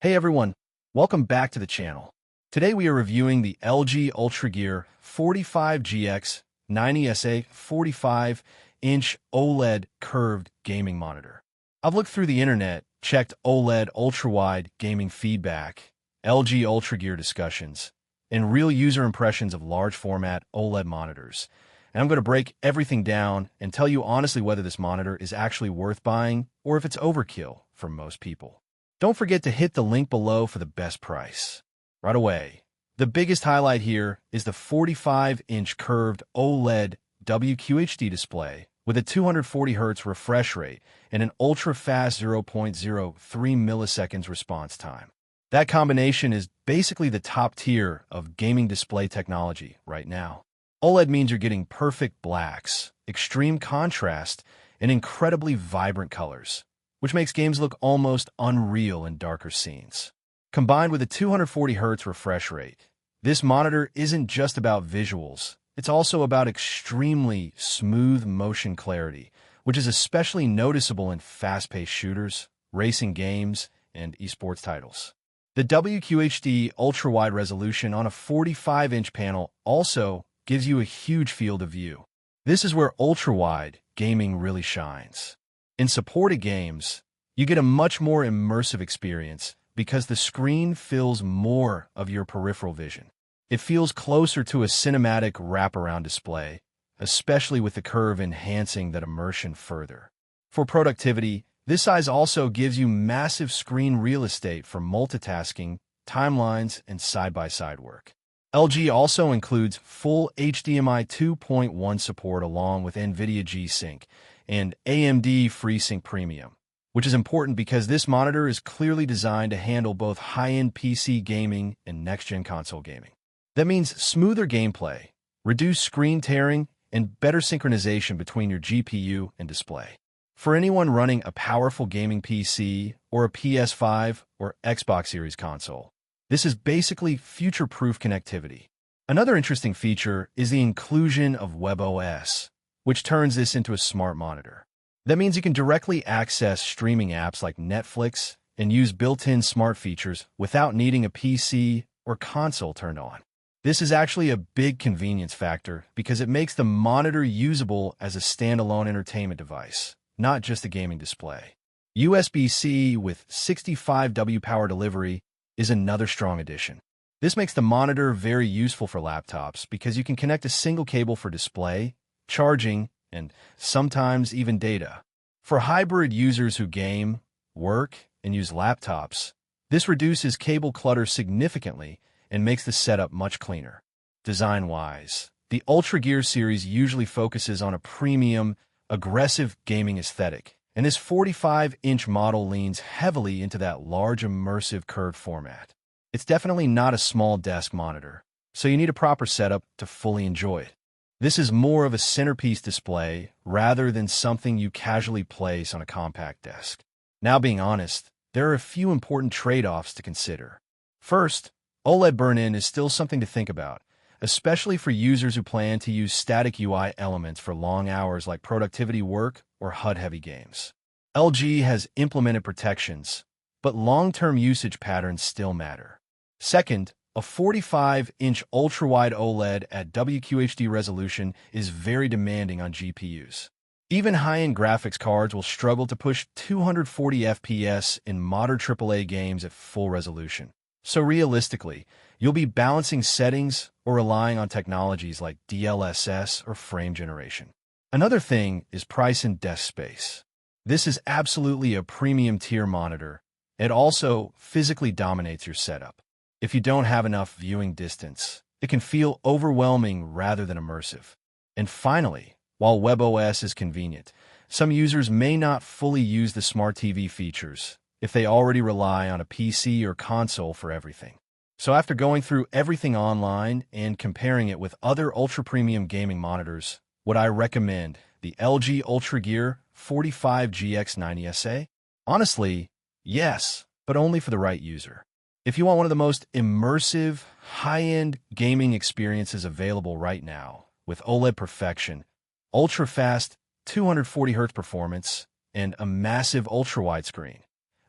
Hey everyone, welcome back to the channel. Today we are reviewing the LG UltraGear 45GX90SA 45-inch OLED curved gaming monitor. I've looked through the internet, checked OLED ultrawide gaming feedback, LG UltraGear discussions, and real user impressions of large format OLED monitors. And I'm going to break everything down and tell you honestly whether this monitor is actually worth buying or if it's overkill for most people. Don't forget to hit the link below for the best price. Right away, the biggest highlight here is the 45-inch curved OLED WQHD display with a 240Hz refresh rate and an ultra-fast 0.03 milliseconds response time. That combination is basically the top tier of gaming display technology right now. OLED means you're getting perfect blacks, extreme contrast, and incredibly vibrant colors, which makes games look almost unreal in darker scenes. Combined with a 240Hz refresh rate, this monitor isn't just about visuals, it's also about extremely smooth motion clarity, which is especially noticeable in fast-paced shooters, racing games, and esports titles. The WQHD ultra-wide resolution on a 45-inch panel also gives you a huge field of view. This is where ultra-wide gaming really shines. In supported games, you get a much more immersive experience because the screen fills more of your peripheral vision. It feels closer to a cinematic wraparound display, especially with the curve enhancing that immersion further. For productivity, this size also gives you massive screen real estate for multitasking, timelines, and side-by-side work. LG also includes full HDMI 2.1 support along with NVIDIA G-Sync and AMD FreeSync Premium, which is important because this monitor is clearly designed to handle both high-end PC gaming and next-gen console gaming. That means smoother gameplay, reduced screen tearing, and better synchronization between your GPU and display. For anyone running a powerful gaming PC or a PS5 or Xbox Series console, this is basically future-proof connectivity. Another interesting feature is the inclusion of webOS, which turns this into a smart monitor. That means you can directly access streaming apps like Netflix and use built-in smart features without needing a PC or console turned on. This is actually a big convenience factor because it makes the monitor usable as a standalone entertainment device, not just a gaming display. USB-C with 65W power delivery is another strong addition. This makes the monitor very useful for laptops because you can connect a single cable for display, charging, and sometimes even data. For hybrid users who game, work, and use laptops, this reduces cable clutter significantly and makes the setup much cleaner. Design-wise, the UltraGear series usually focuses on a premium, aggressive gaming aesthetic, and this 45-inch model leans heavily into that large immersive curved format. It's definitely not a small desk monitor, so you need a proper setup to fully enjoy it. This is more of a centerpiece display rather than something you casually place on a compact desk. Now, being honest, there are a few important trade-offs to consider. First, OLED burn-in is still something to think about, especially for users who plan to use static UI elements for long hours like productivity work or HUD-heavy games. LG has implemented protections, but long-term usage patterns still matter. Second, a 45-inch ultra-wide OLED at WQHD resolution is very demanding on GPUs. Even high-end graphics cards will struggle to push 240 FPS in modern AAA games at full resolution. So realistically, you'll be balancing settings or relying on technologies like DLSS or frame generation. Another thing is price and desk space. This is absolutely a premium tier monitor. It also physically dominates your setup. If you don't have enough viewing distance, it can feel overwhelming rather than immersive. And finally, while webOS is convenient, some users may not fully use the smart TV features if they already rely on a PC or console for everything. So after going through everything online and comparing it with other ultra-premium gaming monitors, would I recommend the LG UltraGear 45GX90SA? Honestly, yes, but only for the right user. If you want one of the most immersive, high-end gaming experiences available right now, with OLED perfection, ultra-fast 240Hz performance, and a massive ultra-wide screen,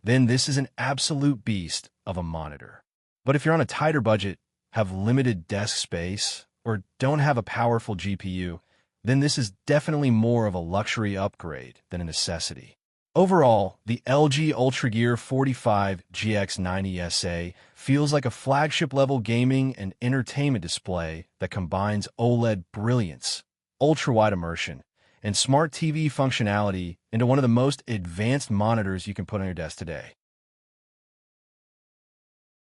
then this is an absolute beast of a monitor. But if you're on a tighter budget, have limited desk space, or don't have a powerful GPU, then this is definitely more of a luxury upgrade than a necessity. Overall, the LG UltraGear 45GX90SA feels like a flagship-level gaming and entertainment display that combines OLED brilliance, ultra-wide immersion, and smart TV functionality into one of the most advanced monitors you can put on your desk today.